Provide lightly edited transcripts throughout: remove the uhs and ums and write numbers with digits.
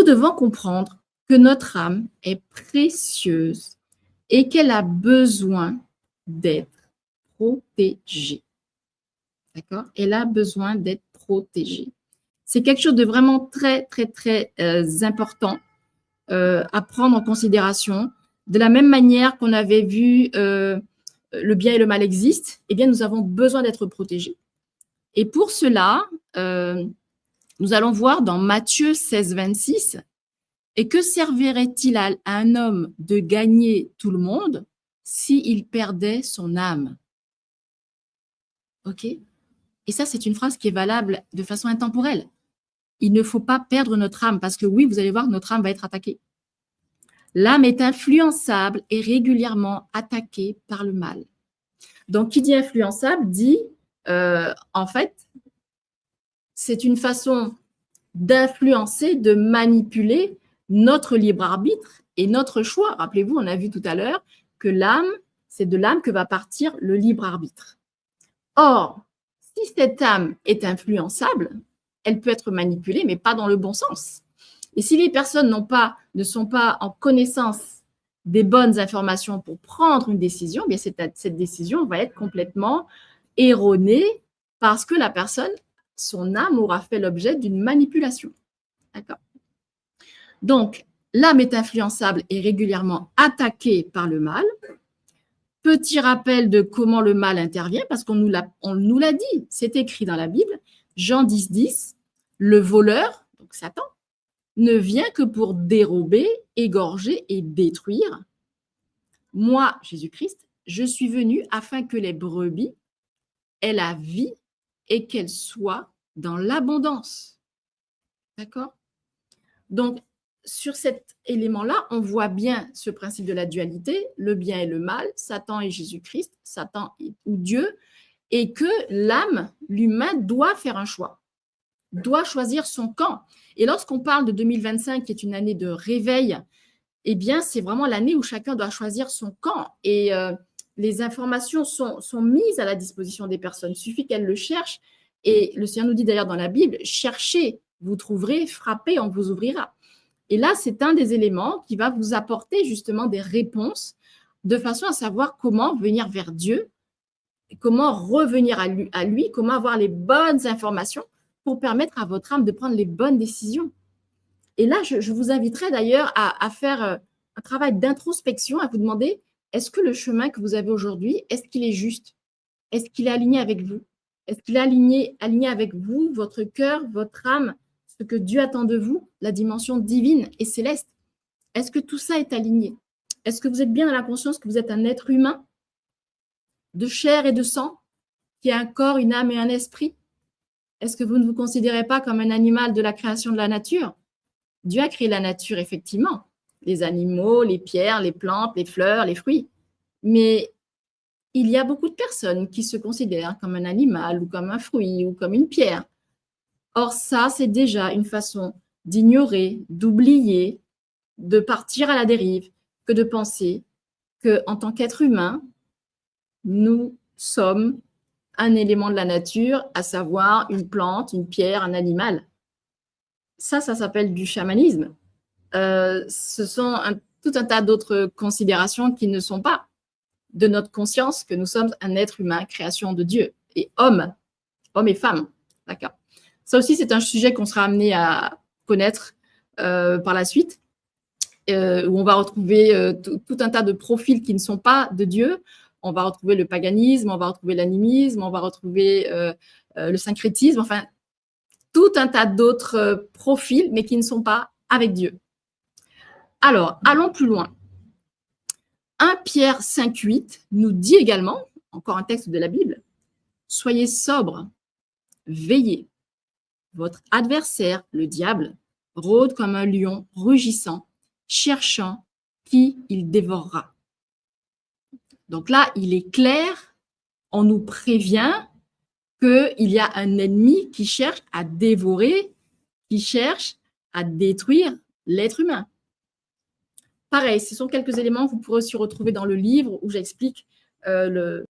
devons comprendre que notre âme est précieuse et qu'elle a besoin d'être protégée. D'accord? Elle a besoin d'être protégée. C'est quelque chose de vraiment très, très, très important à prendre en considération. De la même manière qu'on avait vu le bien et le mal existent, eh bien, nous avons besoin d'être protégés. Et pour cela, nous allons voir dans Matthieu 16, 26, « Et que servirait-il à un homme de gagner tout le monde s'il perdait son âme ?» Ok? Et ça, c'est une phrase qui est valable de façon intemporelle. Il ne faut pas perdre notre âme parce que oui, vous allez voir, notre âme va être attaquée. L'âme est influençable et régulièrement attaquée par le mal. Donc, qui dit influençable dit, en fait, c'est une façon d'influencer, de manipuler notre libre arbitre et notre choix. Rappelez-vous, on a vu tout à l'heure que l'âme, c'est de l'âme que va partir le libre arbitre. Or, si cette âme est influençable, elle peut être manipulée, mais pas dans le bon sens. Et si les personnes ne sont pas en connaissance des bonnes informations pour prendre une décision, bien cette décision va être complètement erronée parce que la personne, son âme aura fait l'objet d'une manipulation. D'accord? Donc, l'âme est influençable et régulièrement attaquée par le mal. Petit rappel de comment le mal intervient, parce qu'on nous l'a dit, c'est écrit dans la Bible, Jean 10, 10, le voleur, donc Satan, ne vient que pour dérober, égorger et détruire. Moi, Jésus-Christ, je suis venu afin que les brebis aient la vie et qu'elles soient dans l'abondance. D'accord? Donc, sur cet élément-là, on voit bien ce principe de la dualité, le bien et le mal, Satan et Jésus-Christ, Satan ou Dieu, et que l'âme, l'humain, doit faire un choix, doit choisir son camp. Et lorsqu'on parle de 2025, qui est une année de réveil, eh bien, c'est vraiment l'année où chacun doit choisir son camp. Et les informations sont mises à la disposition des personnes. Il suffit qu'elles le cherchent. Et le Seigneur nous dit d'ailleurs dans la Bible, cherchez, vous trouverez, frappez, on vous ouvrira. Et là, c'est un des éléments qui va vous apporter justement des réponses de façon à savoir comment venir vers Dieu, comment revenir à lui, comment avoir les bonnes informations pour permettre à votre âme de prendre les bonnes décisions. Et là, je vous inviterai d'ailleurs à faire un travail d'introspection, à vous demander, est-ce que le chemin que vous avez aujourd'hui, est-ce qu'il est juste? Est-ce qu'il est aligné avec vous? Est-ce qu'il est aligné avec vous, votre cœur, votre âme, ce que Dieu attend de vous, la dimension divine et céleste? Est-ce que tout ça est aligné? Est-ce que vous êtes bien dans la conscience que vous êtes un être humain de chair et de sang, qui a un corps, une âme et un esprit? Est-ce que vous ne vous considérez pas comme un animal de la création de la nature? Dieu a créé la nature, effectivement, les animaux, les pierres, les plantes, les fleurs, les fruits. Mais il y a beaucoup de personnes qui se considèrent comme un animal ou comme un fruit ou comme une pierre. Or, ça, c'est déjà une façon d'ignorer, d'oublier, de partir à la dérive, que de penser qu'en tant qu'être humain, nous sommes un élément de la nature, à savoir une plante, une pierre, un animal. Ça s'appelle du chamanisme. Ce sont tout un tas d'autres considérations qui ne sont pas de notre conscience que nous sommes un être humain, création de Dieu, et hommes et femmes. D'accord. Ça aussi, c'est un sujet qu'on sera amené à connaître par la suite, où on va retrouver tout un tas de profils qui ne sont pas de Dieu. On va retrouver le paganisme, on va retrouver l'animisme, on va retrouver le syncrétisme, enfin, tout un tas d'autres profils, mais qui ne sont pas avec Dieu. Alors, allons plus loin. 1 Pierre 5,8 nous dit également, encore un texte de la Bible, « Soyez sobres, veillez. Votre adversaire, le diable, rôde comme un lion rugissant, cherchant qui il dévorera. » Donc là, il est clair, on nous prévient qu'il y a un ennemi qui cherche à dévorer, qui cherche à détruire l'être humain. Pareil, ce sont quelques éléments que vous pourrez aussi retrouver dans le livre où j'explique le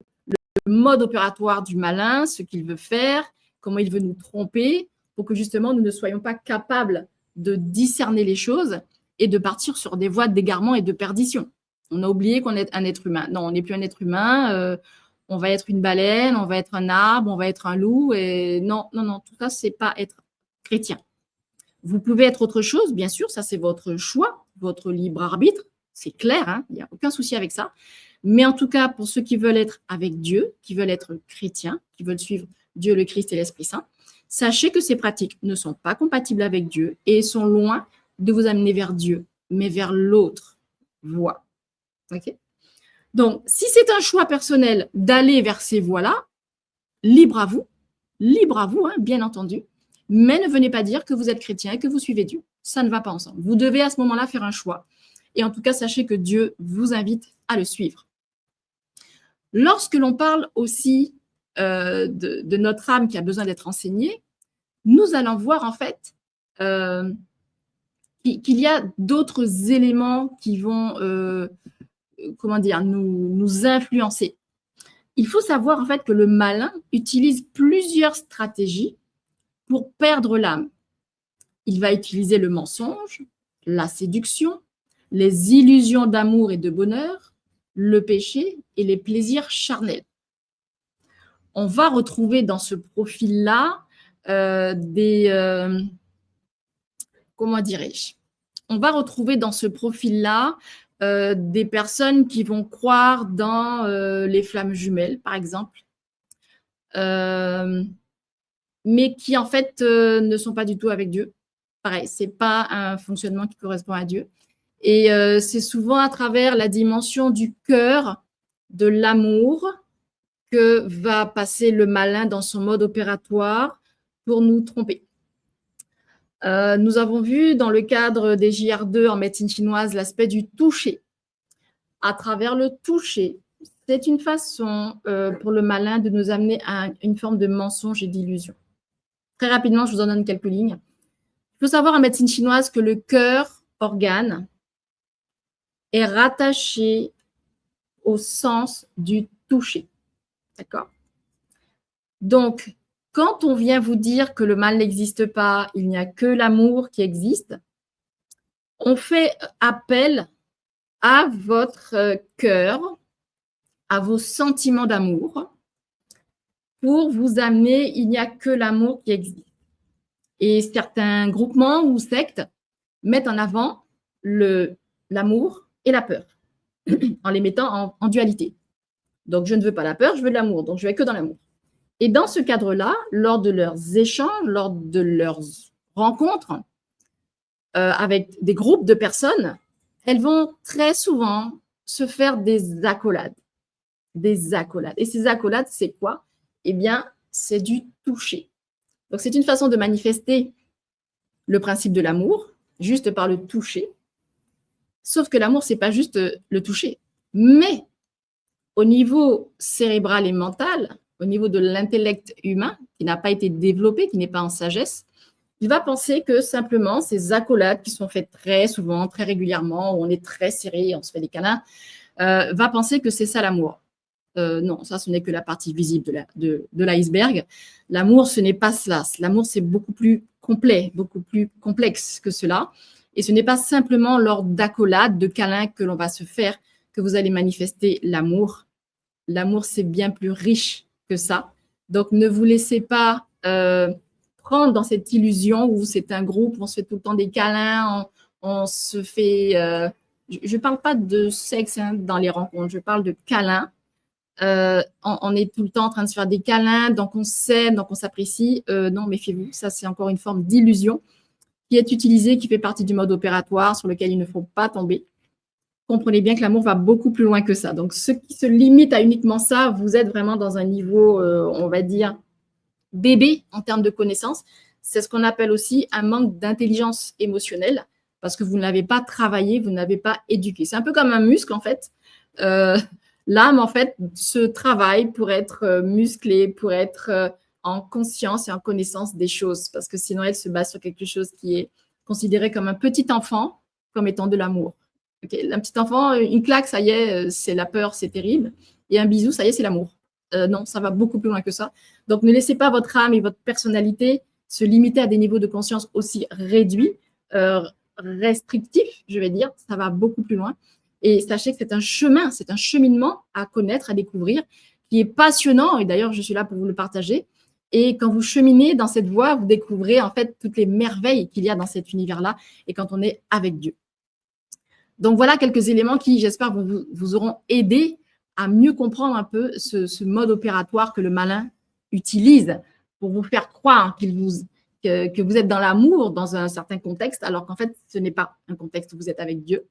mode opératoire du malin, ce qu'il veut faire, comment il veut nous tromper, pour que justement nous ne soyons pas capables de discerner les choses et de partir sur des voies d'égarement et de perdition. On a oublié qu'on est un être humain. Non, on n'est plus un être humain. On va être une baleine, on va être un arbre, on va être un loup. Et non, non, non, tout ça, c'est pas être chrétien. Vous pouvez être autre chose, bien sûr, ça c'est votre choix, votre libre arbitre, c'est clair, hein, il n'y a aucun souci avec ça. Mais en tout cas, pour ceux qui veulent être avec Dieu, qui veulent être chrétiens, qui veulent suivre Dieu, le Christ et l'Esprit Saint, sachez que ces pratiques ne sont pas compatibles avec Dieu et sont loin de vous amener vers Dieu, mais vers l'autre voie. Okay. Donc, si c'est un choix personnel d'aller vers ces voies-là, libre à vous, hein, bien entendu, mais ne venez pas dire que vous êtes chrétien et que vous suivez Dieu. Ça ne va pas ensemble. Vous devez à ce moment-là faire un choix. Et en tout cas, sachez que Dieu vous invite à le suivre. Lorsque l'on parle aussi de notre âme qui a besoin d'être enseignée, nous allons voir en fait qu'il y a d'autres éléments qui vont nous influencer. Il faut savoir en fait que le malin utilise plusieurs stratégies pour perdre l'âme. Il va utiliser le mensonge, la séduction, les illusions d'amour et de bonheur, le péché et les plaisirs charnels. On va retrouver dans ce profil-là on va retrouver dans ce profil-là des personnes qui vont croire dans les flammes jumelles, par exemple, mais qui en fait ne sont pas du tout avec Dieu. Pareil, c'est pas un fonctionnement qui correspond à Dieu. Et c'est souvent à travers la dimension du cœur, de l'amour, que va passer le malin dans son mode opératoire pour nous tromper. Nous avons vu dans le cadre des JR2 en médecine chinoise l'aspect du toucher. À travers le toucher, c'est une façon pour le malin de nous amener à une forme de mensonge et d'illusion. Très rapidement, je vous en donne quelques lignes. Il faut savoir en médecine chinoise que le cœur, organe, est rattaché au sens du toucher. D'accord? Donc, quand on vient vous dire que le mal n'existe pas, il n'y a que l'amour qui existe, on fait appel à votre cœur, à vos sentiments d'amour, pour vous amener, il n'y a que l'amour qui existe. Et certains groupements ou sectes mettent en avant l'amour et la peur, en les mettant en dualité. Donc, je ne veux pas la peur, je veux de l'amour, donc je vais que dans l'amour. Et dans ce cadre-là, lors de leurs échanges, lors de leurs rencontres avec des groupes de personnes, elles vont très souvent se faire des accolades. Des accolades. Et ces accolades, c'est quoi? Eh bien, c'est du toucher. Donc, c'est une façon de manifester le principe de l'amour, juste par le toucher. Sauf que l'amour, ce n'est pas juste le toucher. Mais au niveau cérébral et mental, au niveau de l'intellect humain, qui n'a pas été développé, qui n'est pas en sagesse, il va penser que simplement ces accolades qui sont faites très souvent, très régulièrement, où on est très serré, on se fait des câlins, va penser que c'est ça l'amour. Non, ça, ce n'est que la partie visible de l'iceberg. L'amour, ce n'est pas cela. L'amour, c'est beaucoup plus complet, beaucoup plus complexe que cela. Et ce n'est pas simplement lors d'accolades, de câlins que l'on va se faire que vous allez manifester l'amour. L'amour, c'est bien plus riche que ça. Donc, ne vous laissez pas prendre dans cette illusion où c'est un groupe, on se fait tout le temps des câlins, on se fait… je ne parle pas de sexe hein, dans les rencontres, je parle de câlins. On est tout le temps en train de se faire des câlins, donc on s'aime, donc on s'apprécie. Non, méfiez-vous, ça c'est encore une forme d'illusion qui est utilisée, qui fait partie du mode opératoire sur lequel il ne faut pas tomber. Comprenez bien que l'amour va beaucoup plus loin que ça. Donc, ceux qui se limitent à uniquement ça, vous êtes vraiment dans un niveau, on va dire, bébé en termes de connaissances. C'est ce qu'on appelle aussi un manque d'intelligence émotionnelle parce que vous ne l'avez pas travaillé, vous ne l'avez pas éduqué. C'est un peu comme un muscle, en fait. L'âme, en fait, se travaille pour être musclée, pour être en conscience et en connaissance des choses parce que sinon, elle se base sur quelque chose qui est considéré comme un petit enfant, comme étant de l'amour. Okay. Un petit enfant, une claque, ça y est, c'est la peur, c'est terrible. Et un bisou, ça y est, c'est l'amour. Non, ça va beaucoup plus loin que ça. Donc, ne laissez pas votre âme et votre personnalité se limiter à des niveaux de conscience aussi réduits restrictif, je vais dire, ça va beaucoup plus loin. Et sachez que c'est un chemin, c'est un cheminement à connaître, à découvrir, qui est passionnant. Et d'ailleurs, je suis là pour vous le partager. Et quand vous cheminez dans cette voie, vous découvrez en fait toutes les merveilles qu'il y a dans cet univers-là et quand on est avec Dieu. Donc voilà quelques éléments qui, j'espère, vous auront aidé à mieux comprendre un peu ce mode opératoire que le malin utilise pour vous faire croire que vous êtes dans l'amour dans un certain contexte, alors qu'en fait, ce n'est pas un contexte où vous êtes avec Dieu.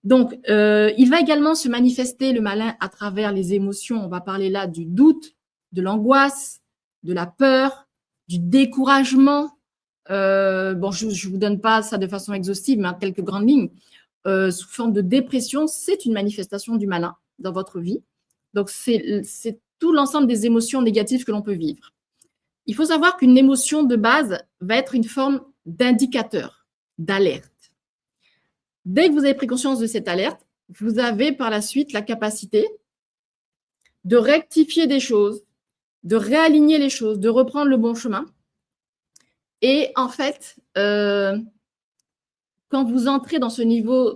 Donc, il va également se manifester, le malin, à travers les émotions. On va parler là du doute, de l'angoisse, de la peur, du découragement. Bon, je ne vous donne pas ça de façon exhaustive, mais quelques grandes lignes. Sous forme de dépression, c'est une manifestation du malin dans votre vie. Donc, c'est tout l'ensemble des émotions négatives que l'on peut vivre. Il faut savoir qu'une émotion de base va être une forme d'indicateur, d'alerte. Dès que vous avez pris conscience de cette alerte, vous avez par la suite la capacité de rectifier des choses, de réaligner les choses, de reprendre le bon chemin. Et en fait, quand vous entrez dans ce niveau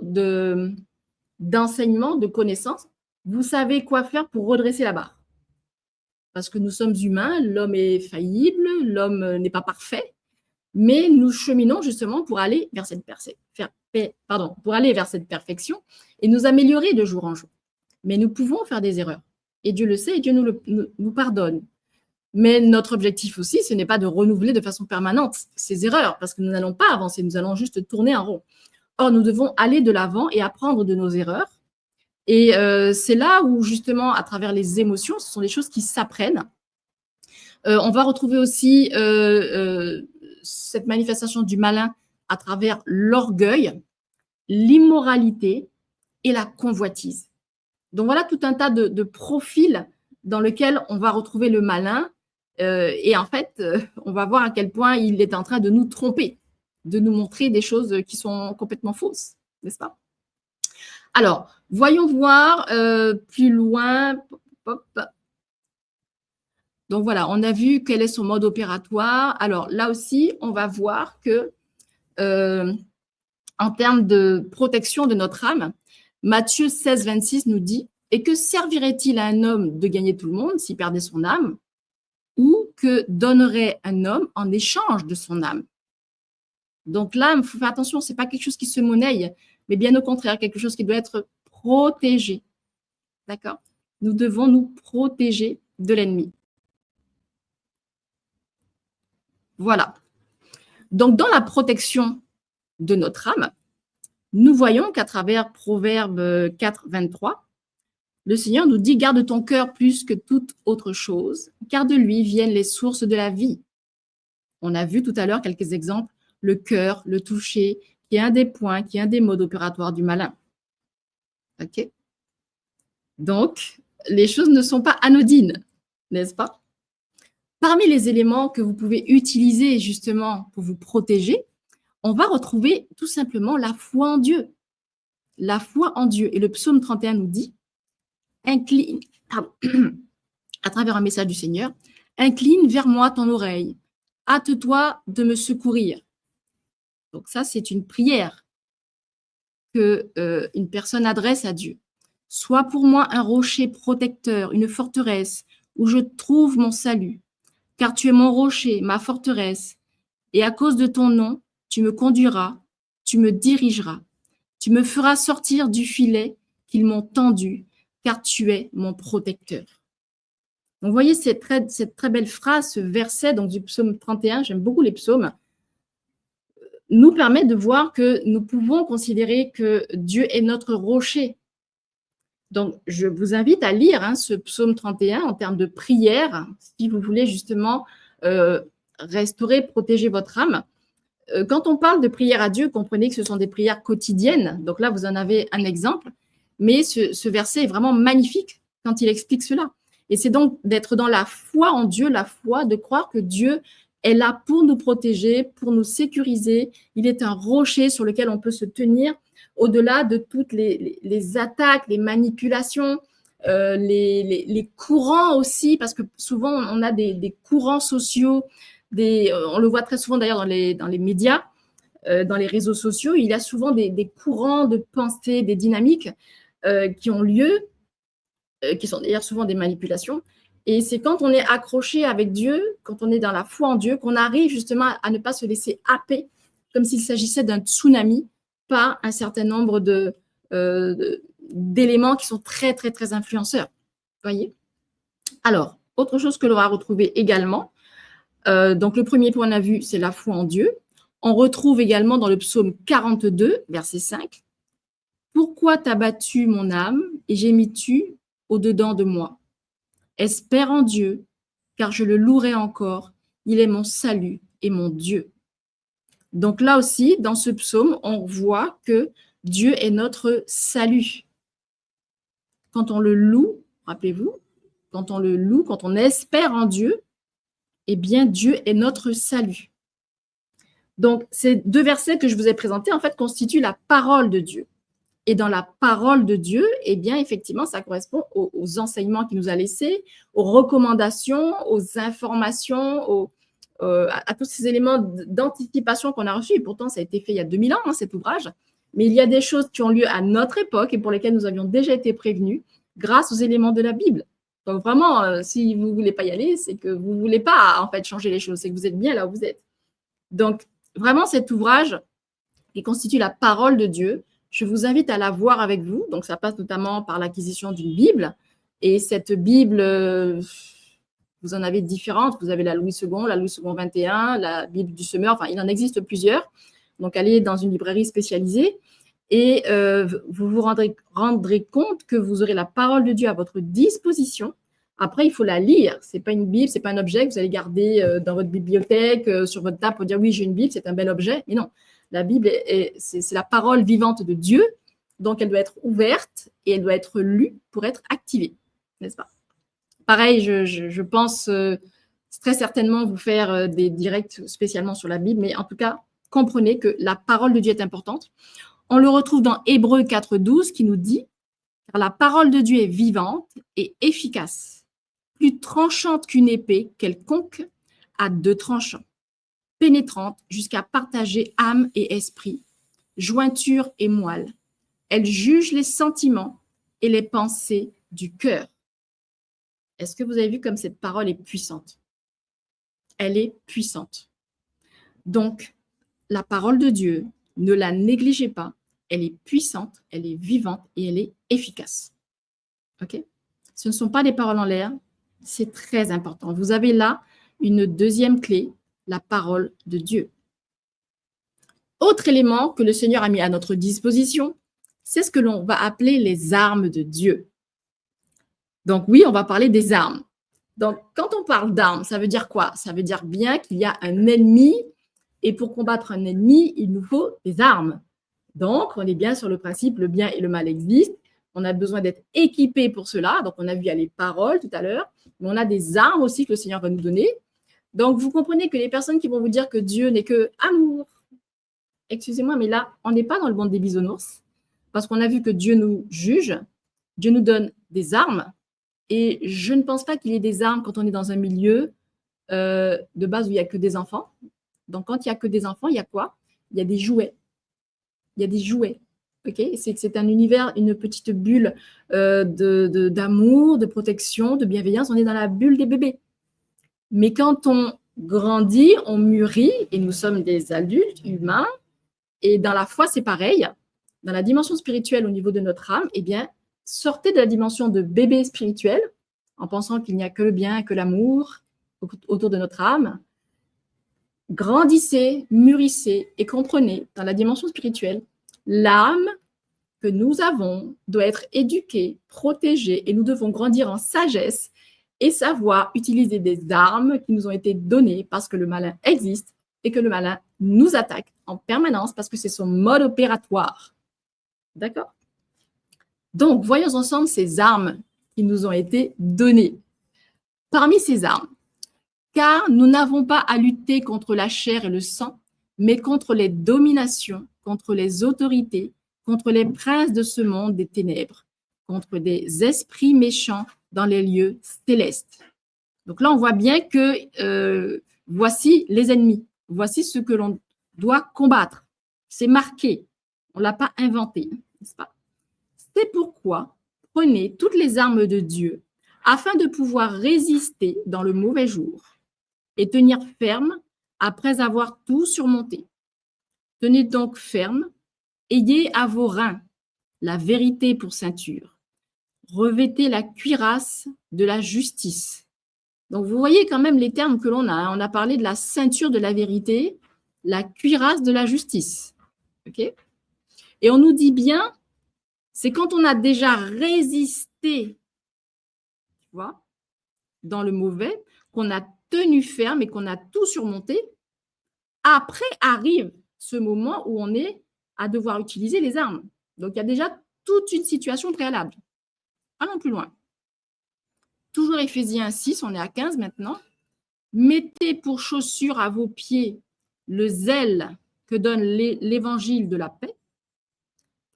d'enseignement, de connaissance, vous savez quoi faire pour redresser la barre. Parce que nous sommes humains, l'homme est faillible, l'homme n'est pas parfait, mais nous cheminons justement pour aller vers cette perfection et nous améliorer de jour en jour. Mais nous pouvons faire des erreurs. Et Dieu le sait et Dieu nous pardonne. Mais notre objectif aussi, ce n'est pas de renouveler de façon permanente ces erreurs, parce que nous n'allons pas avancer, nous allons juste tourner en rond. Or, nous devons aller de l'avant et apprendre de nos erreurs. Et c'est là où, justement, à travers les émotions, ce sont des choses qui s'apprennent. On va retrouver aussi cette manifestation du malin à travers l'orgueil, l'immoralité et la convoitise. Donc, voilà tout un tas de profils dans lesquels on va retrouver le malin. Et en fait, on va voir à quel point il est en train de nous tromper, de nous montrer des choses qui sont complètement fausses, n'est-ce pas? Alors, voyons voir plus loin. Donc voilà, on a vu quel est son mode opératoire. Alors là aussi, on va voir que en termes de protection de notre âme, Matthieu 16, 26 nous dit « Et que servirait-il à un homme de gagner tout le monde s'il perdait son âme ? Ou que donnerait un homme en échange de son âme ?» Donc l'âme, il faut faire attention, ce n'est pas quelque chose qui se monnaie, mais bien au contraire, quelque chose qui doit être protégé. D'accord? Nous devons nous protéger de l'ennemi. Voilà. Donc, dans la protection de notre âme, nous voyons qu'à travers Proverbe 4, 23, le Seigneur nous dit « Garde ton cœur plus que toute autre chose, car de lui viennent les sources de la vie. » On a vu tout à l'heure quelques exemples, le cœur, le toucher, qui est un des points, qui est un des modes opératoires du malin. OK? Donc, les choses ne sont pas anodines, n'est-ce pas? Parmi les éléments que vous pouvez utiliser justement pour vous protéger, on va retrouver tout simplement la foi en Dieu. La foi en Dieu. Et le psaume 31 nous dit, incline, à travers un message du Seigneur, incline vers moi ton oreille, hâte-toi de me secourir. Donc ça, c'est une prière que une personne adresse à Dieu. Sois pour moi un rocher protecteur, une forteresse où je trouve mon salut. Car tu es mon rocher, ma forteresse, et à cause de ton nom, tu me conduiras, tu me dirigeras, tu me feras sortir du filet qu'ils m'ont tendu, car tu es mon protecteur. Donc, vous voyez cette très belle phrase, ce verset donc, du psaume 31, j'aime beaucoup les psaumes, nous permet de voir que nous pouvons considérer que Dieu est notre rocher. Donc, je vous invite à lire ce psaume 31 en termes de prière, si vous voulez justement restaurer, protéger votre âme. Quand on parle de prière à Dieu, comprenez que ce sont des prières quotidiennes. Donc là, vous en avez un exemple. Mais ce verset est vraiment magnifique quand il explique cela. Et c'est donc d'être dans la foi en Dieu, la foi, de croire que Dieu est là pour nous protéger, pour nous sécuriser. Il est un rocher sur lequel on peut se tenir au-delà de toutes les attaques, les manipulations, les courants aussi, parce que souvent, on a des courants sociaux, on le voit très souvent d'ailleurs dans les médias, dans les réseaux sociaux, il y a souvent des courants de pensée, des dynamiques qui ont lieu, qui sont d'ailleurs souvent des manipulations. Et c'est quand on est accroché avec Dieu, quand on est dans la foi en Dieu, qu'on arrive justement à ne pas se laisser happer, comme s'il s'agissait d'un tsunami, par un certain nombre d'éléments qui sont très, très, très influenceurs. Voyez? Alors, autre chose que l'on va retrouver également, donc le premier point qu'on a vu, c'est la foi en Dieu. On retrouve également dans le psaume 42, verset 5, « Pourquoi t'as battu mon âme et gémis-tu au-dedans de moi? Espère en Dieu, car je le louerai encore. Il est mon salut et mon Dieu. » Donc là aussi, dans ce psaume, on voit que Dieu est notre salut. Quand on le loue, rappelez-vous, quand on le loue, quand on espère en Dieu, eh bien, Dieu est notre salut. Donc, ces deux versets que je vous ai présentés, en fait, constituent la parole de Dieu. Et dans la parole de Dieu, eh bien, effectivement, ça correspond aux enseignements qu'il nous a laissés, aux recommandations, aux informations, à tous ces éléments d'anticipation qu'on a reçus. Et pourtant, ça a été fait il y a 2000 ans, cet ouvrage. Mais il y a des choses qui ont lieu à notre époque et pour lesquelles nous avions déjà été prévenus grâce aux éléments de la Bible. Donc vraiment, si vous ne voulez pas y aller, c'est que vous ne voulez pas en fait changer les choses, c'est que vous êtes bien là où vous êtes. Donc vraiment, cet ouvrage qui constitue la parole de Dieu, je vous invite à la voir avec vous. Donc ça passe notamment par l'acquisition d'une Bible. Et cette Bible, vous en avez différentes. Vous avez la Louis II, la Louis II 21, la Bible du Semeur. Enfin, il en existe plusieurs. Donc allez dans une librairie spécialisée. Et vous vous rendrez compte que vous aurez la parole de Dieu à votre disposition. Après, il faut la lire. Ce n'est pas une Bible, ce n'est pas un objet que vous allez garder dans votre bibliothèque, sur votre table pour dire oui, j'ai une Bible, c'est un bel objet. Mais non, la Bible, c'est la parole vivante de Dieu. Donc, elle doit être ouverte et elle doit être lue pour être activée, n'est-ce pas? Pareil, je pense très certainement vous faire des directs spécialement sur la Bible, mais en tout cas, comprenez que la parole de Dieu est importante. On le retrouve dans Hébreux 4,12 qui nous dit « Car la parole de Dieu est vivante et efficace, plus tranchante qu'une épée quelconque, à deux tranchants, pénétrante jusqu'à partager âme et esprit, jointure et moelle. Elle juge les sentiments et les pensées du cœur. » Est-ce que vous avez vu comme cette parole est puissante? Elle est puissante. Donc, la parole de Dieu, ne la négligez pas. Elle est puissante, elle est vivante et elle est efficace. Ok? Ce ne sont pas des paroles en l'air, c'est très important. Vous avez là une deuxième clé, la parole de Dieu. Autre élément que le Seigneur a mis à notre disposition, c'est ce que l'on va appeler les armes de Dieu. Donc oui, on va parler des armes. Donc quand on parle d'armes, ça veut dire quoi? Ça veut dire bien qu'il y a un ennemi et pour combattre un ennemi, il nous faut des armes. Donc, on est bien sur le principe, le bien et le mal existent. On a besoin d'être équipé pour cela. Donc, on a vu les paroles tout à l'heure, mais on a des armes aussi que le Seigneur va nous donner. Donc, vous comprenez que les personnes qui vont vous dire que Dieu n'est que amour, excusez-moi, mais là, on n'est pas dans le monde des bisounours, parce qu'on a vu que Dieu nous juge, Dieu nous donne des armes, et je ne pense pas qu'il y ait des armes quand on est dans un milieu de base où il n'y a que des enfants. Donc, quand il n'y a que des enfants, il y a quoi? Il y a des jouets. Il y a des jouets. Okay, c'est un univers, une petite bulle d'amour, de protection, de bienveillance. On est dans la bulle des bébés. Mais quand on grandit, on mûrit, et nous sommes des adultes humains, et dans la foi, c'est pareil. Dans la dimension spirituelle au niveau de notre âme, eh bien, sortez de la dimension de bébé spirituel, en pensant qu'il n'y a que le bien, que l'amour autour de notre âme. Grandissez, mûrissez et comprenez, dans la dimension spirituelle, l'âme que nous avons doit être éduquée, protégée, et nous devons grandir en sagesse et savoir utiliser des armes qui nous ont été données parce que le malin existe et que le malin nous attaque en permanence parce que c'est son mode opératoire. D'accord? Donc, voyons ensemble ces armes qui nous ont été données. Parmi ces armes, car nous n'avons pas à lutter contre la chair et le sang, mais contre les dominations, contre les autorités, contre les princes de ce monde des ténèbres, contre des esprits méchants dans les lieux célestes. Donc là, on voit bien que voici les ennemis, voici ce que l'on doit combattre. C'est marqué. On ne l'a pas inventé, n'est-ce pas? C'est pourquoi prenez toutes les armes de Dieu afin de pouvoir résister dans le mauvais jour et tenir ferme après avoir tout surmonté. Tenez donc ferme, ayez à vos reins la vérité pour ceinture. Revêtez la cuirasse de la justice. Donc, vous voyez quand même les termes que l'on a. On a parlé de la ceinture de la vérité, la cuirasse de la justice. Okay? Et on nous dit bien, c'est quand on a déjà résisté, tu vois, dans le mauvais, qu'on a tenu ferme et qu'on a tout surmonté. Après arrive ce moment où on est à devoir utiliser les armes. Donc, il y a déjà toute une situation préalable. Allons plus loin. Toujours Éphésiens 6, on est à 15 maintenant. Mettez pour chaussure à vos pieds le zèle que donne l'évangile de la paix.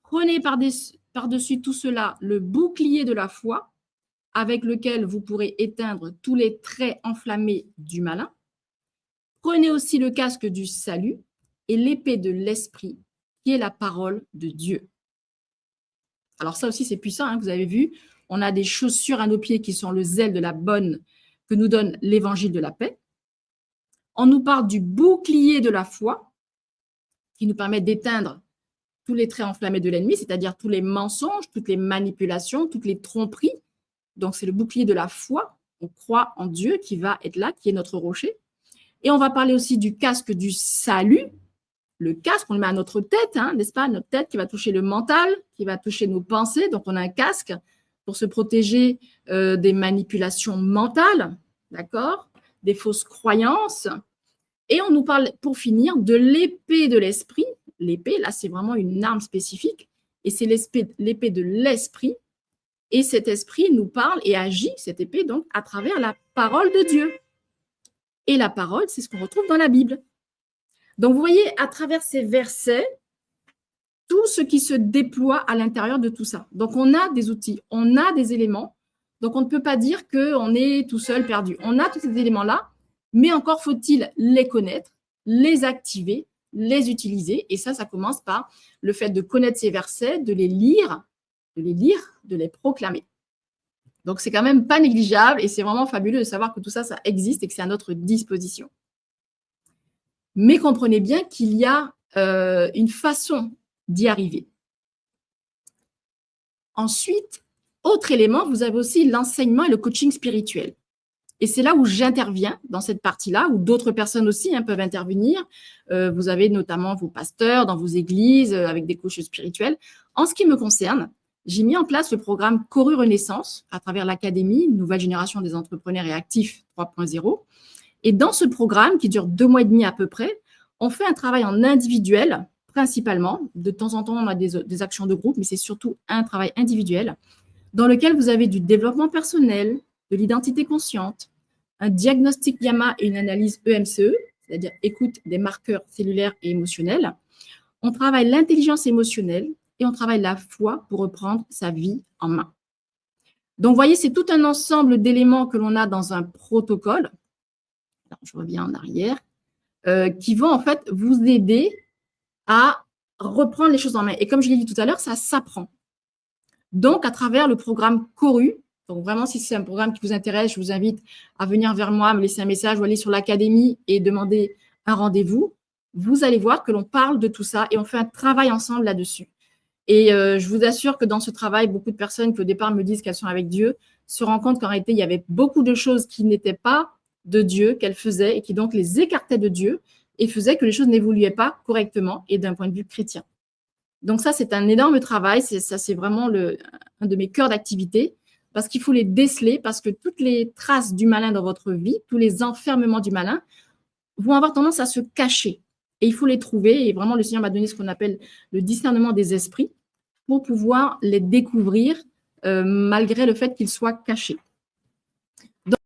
Prenez par-dessus tout cela le bouclier de la foi avec lequel vous pourrez éteindre tous les traits enflammés du malin. Prenez aussi le casque du salut et l'épée de l'esprit qui est la parole de Dieu. Alors ça aussi c'est puissant, hein, vous avez vu, on a des chaussures à nos pieds qui sont le zèle de la bonne que nous donne l'évangile de la paix. On nous parle du bouclier de la foi qui nous permet d'éteindre tous les traits enflammés de l'ennemi, c'est-à-dire tous les mensonges, toutes les manipulations, toutes les tromperies. Donc, c'est le bouclier de la foi. On croit en Dieu qui va être là, qui est notre rocher. Et on va parler aussi du casque du salut. Le casque, on le met à notre tête, hein, n'est-ce pas? Notre tête qui va toucher le mental, qui va toucher nos pensées. Donc, on a un casque pour se protéger des manipulations mentales, d'accord? Des fausses croyances. Et on nous parle, pour finir, de l'épée de l'esprit. L'épée, là, c'est vraiment une arme spécifique. Et c'est l'épée de l'esprit. Et cet esprit nous parle et agit, cette épée, donc, à travers la parole de Dieu. Et la parole, c'est ce qu'on retrouve dans la Bible. Donc, vous voyez, à travers ces versets, tout ce qui se déploie à l'intérieur de tout ça. Donc, on a des outils, on a des éléments. Donc, on ne peut pas dire qu'on est tout seul perdu. On a tous ces éléments-là, mais encore faut-il les connaître, les activer, les utiliser. Et ça commence par le fait de connaître ces versets, de les lire, de les proclamer. Donc, c'est quand même pas négligeable et c'est vraiment fabuleux de savoir que tout ça, ça existe et que c'est à notre disposition. Mais comprenez bien qu'il y a une façon d'y arriver. Ensuite, autre élément, vous avez aussi l'enseignement et le coaching spirituel. Et c'est là où j'interviens dans cette partie-là, où d'autres personnes aussi peuvent intervenir. Vous avez notamment vos pasteurs dans vos églises avec des coachs spirituels. En ce qui me concerne, j'ai mis en place le programme Coru Renaissance à travers l'Académie, Nouvelle Génération des Entrepreneurs et Actifs 3.0. Et dans ce programme, qui dure 2 mois et demi à peu près, on fait un travail en individuel, principalement. De temps en temps, on a des actions de groupe, mais c'est surtout un travail individuel dans lequel vous avez du développement personnel, de l'identité consciente, un diagnostic Gamma et une analyse EMCE, c'est-à-dire écoute des marqueurs cellulaires et émotionnels. On travaille l'intelligence émotionnelle et on travaille la foi pour reprendre sa vie en main. Donc, vous voyez, c'est tout un ensemble d'éléments que l'on a dans un protocole. Alors, je reviens en arrière, qui vont en fait vous aider à reprendre les choses en main. Et comme je l'ai dit tout à l'heure, ça s'apprend. Donc, à travers le programme Coru, donc vraiment, si c'est un programme qui vous intéresse, je vous invite à venir vers moi, me laisser un message ou aller sur l'Académie et demander un rendez-vous. Vous allez voir que l'on parle de tout ça et on fait un travail ensemble là-dessus. Et je vous assure que dans ce travail, beaucoup de personnes qui au départ me disent qu'elles sont avec Dieu se rendent compte qu'en réalité, il y avait beaucoup de choses qui n'étaient pas de Dieu qu'elles faisaient et qui donc les écartaient de Dieu et faisaient que les choses n'évoluaient pas correctement et d'un point de vue chrétien. Donc ça, c'est un énorme travail. C'est vraiment un de mes cœurs d'activité parce qu'il faut les déceler parce que toutes les traces du malin dans votre vie, tous les enfermements du malin vont avoir tendance à se cacher. Et il faut les trouver. Et vraiment, le Seigneur m'a donné ce qu'on appelle le discernement des esprits pour pouvoir les découvrir malgré le fait qu'ils soient cachés. Donc,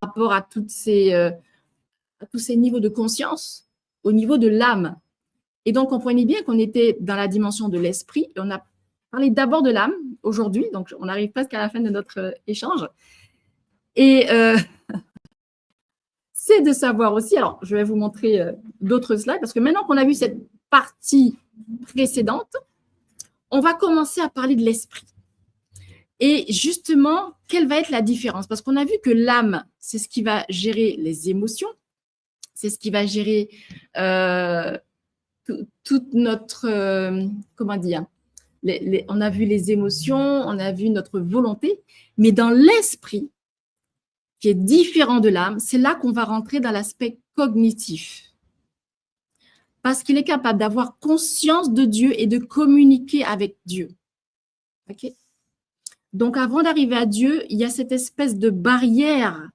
par rapport à tous ces niveaux de conscience, au niveau de l'âme. Et donc, comprenez bien qu'on était dans la dimension de l'esprit. Et on a parlé d'abord de l'âme aujourd'hui. Donc, on arrive presque à la fin de notre échange. Et c'est de savoir aussi, alors je vais vous montrer d'autres slides, parce que maintenant qu'on a vu cette partie précédente, on va commencer à parler de l'esprit. Et justement, quelle va être la différence? Parce qu'on a vu que l'âme, c'est ce qui va gérer les émotions, c'est ce qui va gérer toute notre, comment dire, on a vu les émotions, on a vu notre volonté, mais dans l'esprit, qui est différent de l'âme, c'est là qu'on va rentrer dans l'aspect cognitif. Parce qu'il est capable d'avoir conscience de Dieu et de communiquer avec Dieu. Okay? Donc, avant d'arriver à Dieu, il y a cette espèce de barrière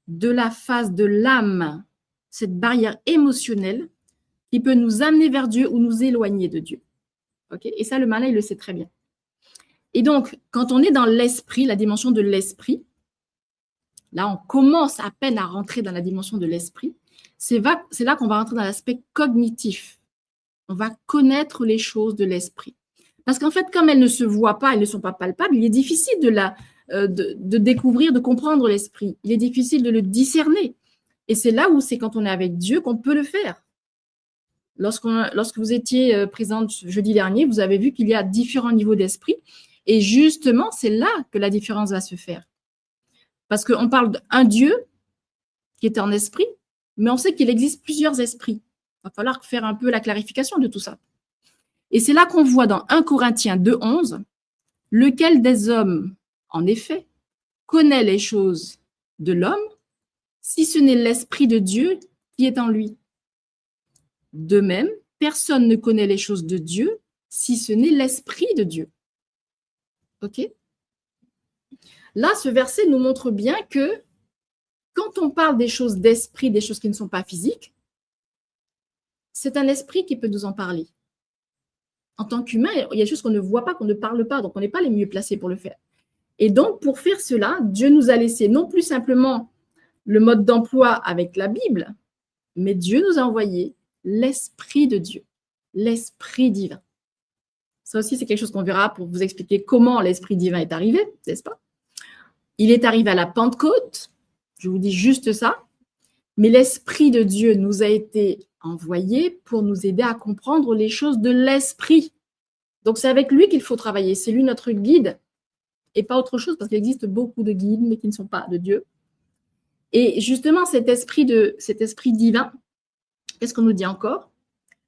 de la phase de l'âme, cette barrière émotionnelle qui peut nous amener vers Dieu ou nous éloigner de Dieu. Okay? Et ça, le malin, il le sait très bien. Et donc, quand on est dans l'esprit, la dimension de l'esprit, là, on commence à peine à rentrer dans la dimension de l'esprit, c'est là qu'on va rentrer dans l'aspect cognitif. On va connaître les choses de l'esprit. Parce qu'en fait, comme elles ne se voient pas, elles ne sont pas palpables, il est difficile de découvrir, de comprendre l'esprit. Il est difficile de le discerner. Et c'est là où c'est quand on est avec Dieu qu'on peut le faire. Lorsque vous étiez présente jeudi dernier, vous avez vu qu'il y a différents niveaux d'esprit. Et justement, c'est là que la différence va se faire. Parce qu'on parle d'un Dieu qui est en esprit, mais on sait qu'il existe plusieurs esprits. Il va falloir faire un peu la clarification de tout ça. Et c'est là qu'on voit dans 1 Corinthiens 2,11, lequel des hommes, en effet, connaît les choses de l'homme, si ce n'est l'esprit de Dieu qui est en lui. De même, personne ne connaît les choses de Dieu, si ce n'est l'esprit de Dieu. OK? Là, ce verset nous montre bien que quand on parle des choses d'esprit, des choses qui ne sont pas physiques, c'est un esprit qui peut nous en parler. En tant qu'humain, il y a des choses qu'on ne voit pas, qu'on ne parle pas, donc on n'est pas les mieux placés pour le faire. Et donc, pour faire cela, Dieu nous a laissé non plus simplement le mode d'emploi avec la Bible, mais Dieu nous a envoyé l'Esprit de Dieu, l'Esprit divin. Ça aussi, c'est quelque chose qu'on verra pour vous expliquer comment l'Esprit divin est arrivé, n'est-ce pas? Il est arrivé à la Pentecôte, je vous dis juste ça, mais l'Esprit de Dieu nous a été envoyé pour nous aider à comprendre les choses de l'Esprit. Donc, c'est avec lui qu'il faut travailler. C'est lui notre guide et pas autre chose, parce qu'il existe beaucoup de guides, mais qui ne sont pas de Dieu. Et justement, cet esprit divin, qu'est-ce qu'on nous dit encore?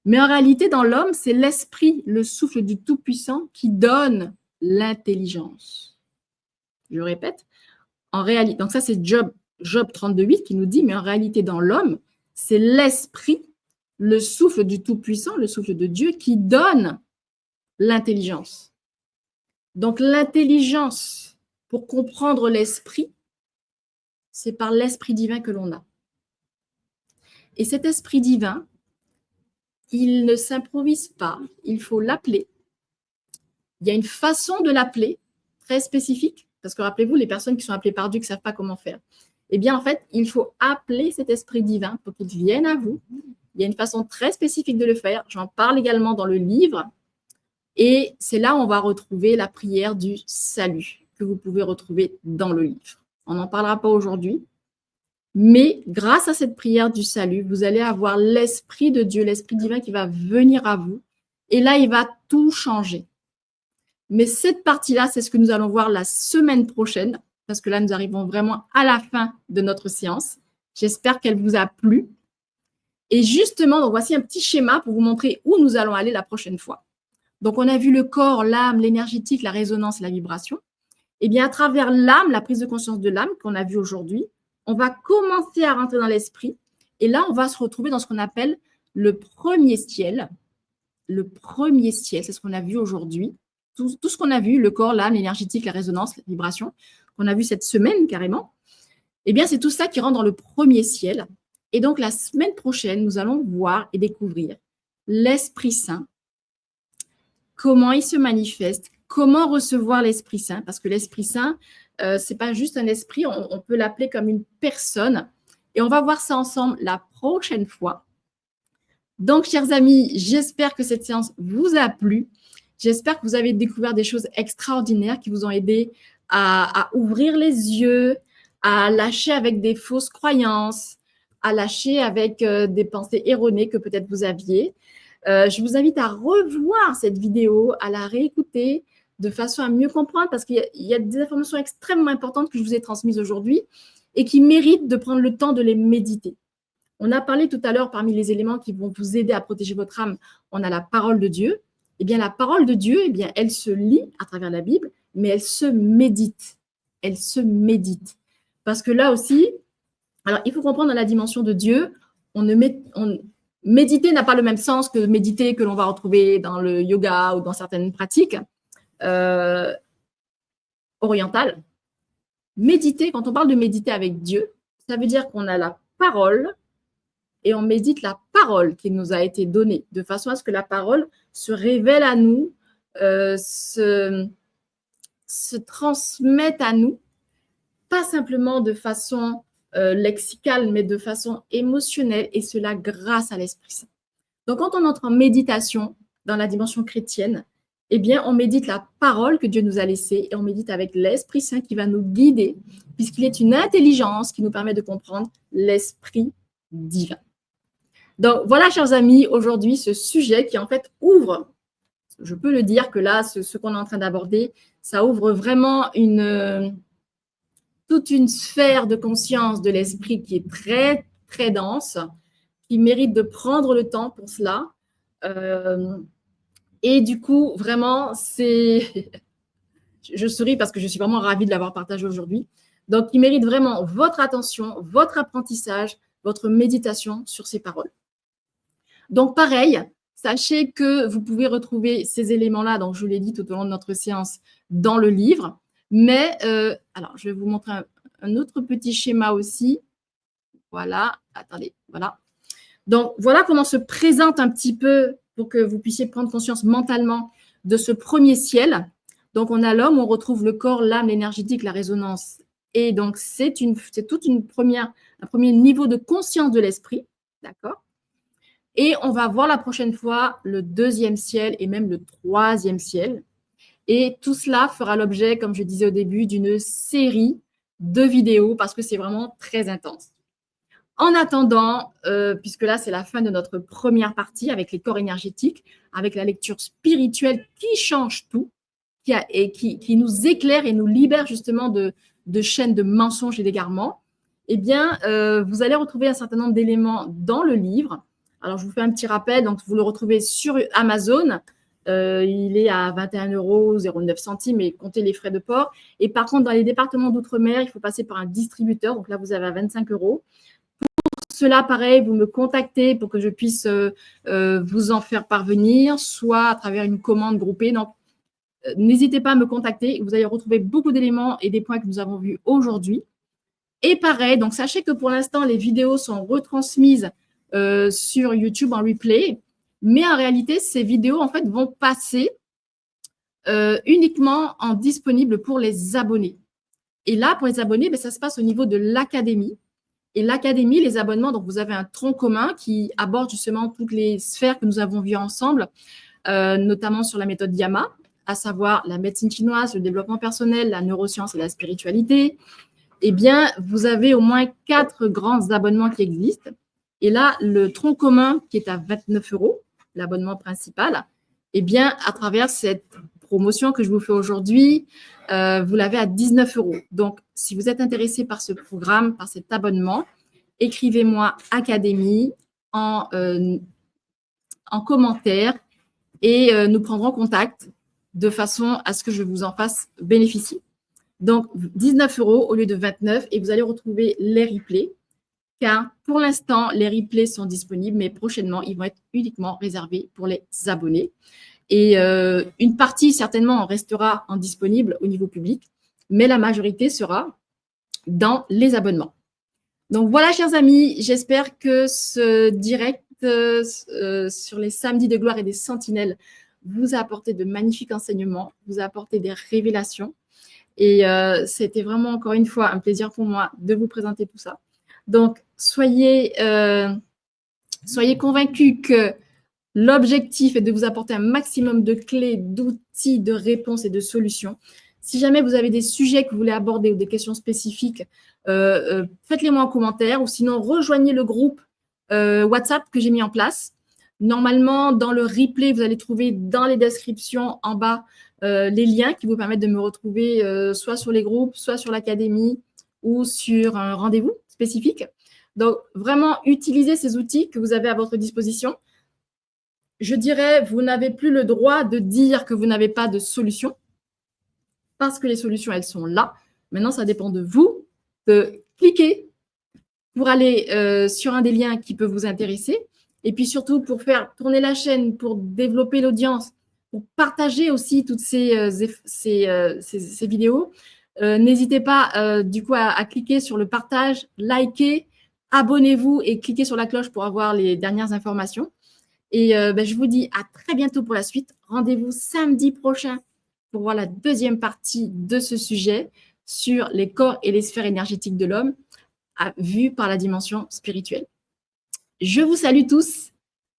Mais en réalité, dans l'homme, c'est l'esprit, le souffle du Tout-Puissant qui donne l'intelligence. Je répète, en réalité, donc ça c'est Job 32,8 qui nous dit, mais en réalité, dans l'homme, c'est l'esprit, le souffle du Tout-Puissant, le souffle de Dieu qui donne l'intelligence. Donc l'intelligence, pour comprendre l'esprit, c'est par l'esprit divin que l'on a. Et cet esprit divin, il ne s'improvise pas, il faut l'appeler. Il y a une façon de l'appeler très spécifique, parce que rappelez-vous, les personnes qui sont appelées par Dieu qui ne savent pas comment faire. Eh bien, en fait, il faut appeler cet esprit divin pour qu'il vienne à vous. Il y a une façon très spécifique de le faire. J'en parle également dans le livre. Et c'est là où on va retrouver la prière du salut que vous pouvez retrouver dans le livre. On n'en parlera pas aujourd'hui. Mais grâce à cette prière du salut, vous allez avoir l'Esprit de Dieu, l'Esprit divin qui va venir à vous. Et là, il va tout changer. Mais cette partie-là, c'est ce que nous allons voir la semaine prochaine, parce que là, nous arrivons vraiment à la fin de notre séance. J'espère qu'elle vous a plu. Et justement, donc voici un petit schéma pour vous montrer où nous allons aller la prochaine fois. Donc, on a vu le corps, l'âme, l'énergétique, la résonance, la vibration. Eh bien, à travers l'âme, la prise de conscience de l'âme qu'on a vue aujourd'hui, on va commencer à rentrer dans l'esprit. Et là, on va se retrouver dans ce qu'on appelle le premier ciel. Le premier ciel, c'est ce qu'on a vu aujourd'hui. Tout ce qu'on a vu, le corps, l'âme, l'énergétique, la résonance, la vibration, qu'on a vu cette semaine carrément, eh bien, c'est tout ça qui rentre dans le premier ciel. Et donc, la semaine prochaine, nous allons voir et découvrir l'Esprit Saint, comment il se manifeste, comment recevoir l'Esprit Saint, parce que l'Esprit Saint, ce n'est pas juste un esprit, on peut l'appeler comme une personne. Et on va voir ça ensemble la prochaine fois. Donc, chers amis, j'espère que cette séance vous a plu. J'espère que vous avez découvert des choses extraordinaires qui vous ont aidé à ouvrir les yeux, à lâcher avec des fausses croyances, à lâcher avec des pensées erronées que peut-être vous aviez. Je vous invite à revoir cette vidéo, à la réécouter de façon à mieux comprendre parce qu'il y a des informations extrêmement importantes que je vous ai transmises aujourd'hui et qui méritent de prendre le temps de les méditer. On a parlé tout à l'heure, parmi les éléments qui vont vous aider à protéger votre âme, on a la parole de Dieu. Eh bien, la parole de Dieu, eh bien, elle se lit à travers la Bible, mais elle se médite. Elle se médite. Parce que là aussi, alors il faut comprendre dans la dimension de Dieu, méditer n'a pas le même sens que méditer que l'on va retrouver dans le yoga ou dans certaines pratiques orientales. Méditer, quand on parle de méditer avec Dieu, ça veut dire qu'on a la parole et on médite la parole qui nous a été donnée, de façon à ce que la parole se révèle à nous, se transmette à nous, pas simplement de façon lexicale, mais de façon émotionnelle, et cela grâce à l'Esprit Saint. Donc, quand on entre en méditation dans la dimension chrétienne, eh bien, on médite la parole que Dieu nous a laissée et on médite avec l'Esprit Saint qui va nous guider, puisqu'il est une intelligence qui nous permet de comprendre l'Esprit divin. Donc, voilà, chers amis, aujourd'hui, ce sujet qui, en fait, ouvre, je peux le dire que là, ce qu'on est en train d'aborder, ça ouvre vraiment toute une sphère de conscience de l'esprit qui est très, très dense, qui mérite de prendre le temps pour cela. Et du coup, vraiment, je souris parce que je suis vraiment ravie de l'avoir partagé aujourd'hui. Donc, il mérite vraiment votre attention, votre apprentissage, votre méditation sur ces paroles. Donc, pareil, sachez que vous pouvez retrouver ces éléments-là, donc je vous l'ai dit tout au long de notre séance, dans le livre. Mais, alors, je vais vous montrer un autre petit schéma aussi. Voilà, attendez, voilà. Donc, voilà comment se présente un petit peu, pour que vous puissiez prendre conscience mentalement de ce premier ciel. Donc, on a l'homme, on retrouve le corps, l'âme, l'énergétique, la résonance. Et donc, c'est un premier niveau de conscience de l'esprit, d'accord? Et on va voir la prochaine fois le deuxième ciel et même le troisième ciel. Et tout cela fera l'objet, comme je disais au début, d'une série de vidéos parce que c'est vraiment très intense. En attendant, puisque là, c'est la fin de notre première partie avec les corps énergétiques, avec la lecture spirituelle qui change tout, qui nous éclaire et nous libère justement de chaînes de mensonges et d'égarements, eh bien, vous allez retrouver un certain nombre d'éléments dans le livre. Alors, je vous fais un petit rappel. Donc, vous le retrouvez sur Amazon. Il est à 21,09 €, et comptez les frais de port. Et par contre, dans les départements d'outre-mer, il faut passer par un distributeur. Donc là, vous avez à 25 €. Cela, pareil, vous me contactez pour que je puisse vous en faire parvenir, soit à travers une commande groupée. Donc, n'hésitez pas à me contacter. Vous allez retrouver beaucoup d'éléments et des points que nous avons vus aujourd'hui. Et pareil, donc sachez que pour l'instant, les vidéos sont retransmises sur YouTube en replay, mais en réalité, ces vidéos en fait vont passer uniquement en disponible pour les abonnés. Et là, pour les abonnés, ça se passe au niveau de l'académie. Et l'académie, les abonnements, donc vous avez un tronc commun qui aborde justement toutes les sphères que nous avons vues ensemble, notamment sur la méthode Yama, à savoir la médecine chinoise, le développement personnel, la neuroscience et la spiritualité. Eh bien, vous avez au moins 4 grands abonnements qui existent. Et là, le tronc commun qui est à 29 €, l'abonnement principal, eh bien, à travers cette promotion que je vous fais aujourd'hui, vous l'avez à 19 €. Donc, si vous êtes intéressé par ce programme, par cet abonnement, écrivez-moi Académie en commentaire et nous prendrons contact de façon à ce que je vous en fasse bénéficier. Donc, 19 € au lieu de 29 et vous allez retrouver les replays, car pour l'instant, les replays sont disponibles, mais prochainement, ils vont être uniquement réservés pour les abonnés. Et une partie, certainement, en restera en disponible au niveau public, mais la majorité sera dans les abonnements. Donc voilà, chers amis, j'espère que ce direct sur les samedis de gloire et des sentinelles vous a apporté de magnifiques enseignements, vous a apporté des révélations. Et c'était vraiment, encore une fois, un plaisir pour moi de vous présenter tout ça. Donc, soyez convaincus que l'objectif est de vous apporter un maximum de clés, d'outils, de réponses et de solutions. Si jamais vous avez des sujets que vous voulez aborder ou des questions spécifiques, faites-les-moi en commentaire ou sinon rejoignez le groupe WhatsApp que j'ai mis en place. Normalement, dans le replay, vous allez trouver dans les descriptions en bas les liens qui vous permettent de me retrouver soit sur les groupes, soit sur l'académie ou sur un rendez-vous spécifique. Donc, vraiment, utilisez ces outils que vous avez à votre disposition. Je dirais, vous n'avez plus le droit de dire que vous n'avez pas de solution parce que les solutions, elles sont là. Maintenant, ça dépend de vous de cliquer pour aller sur un des liens qui peut vous intéresser et puis surtout pour faire tourner la chaîne, pour développer l'audience, pour partager aussi toutes ces vidéos. N'hésitez pas du coup à cliquer sur le partage, liker, abonnez-vous et cliquez sur la cloche pour avoir les dernières informations. Et je vous dis à très bientôt pour la suite. Rendez-vous samedi prochain pour voir la deuxième partie de ce sujet sur les corps et les sphères énergétiques de l'homme vus par la dimension spirituelle. Je vous salue tous.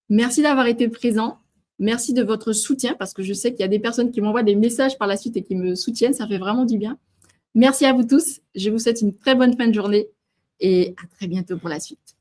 Merci d'avoir été présents. Merci de votre soutien parce que je sais qu'il y a des personnes qui m'envoient des messages par la suite et qui me soutiennent. Ça fait vraiment du bien. Merci à vous tous. Je vous souhaite une très bonne fin de journée et à très bientôt pour la suite.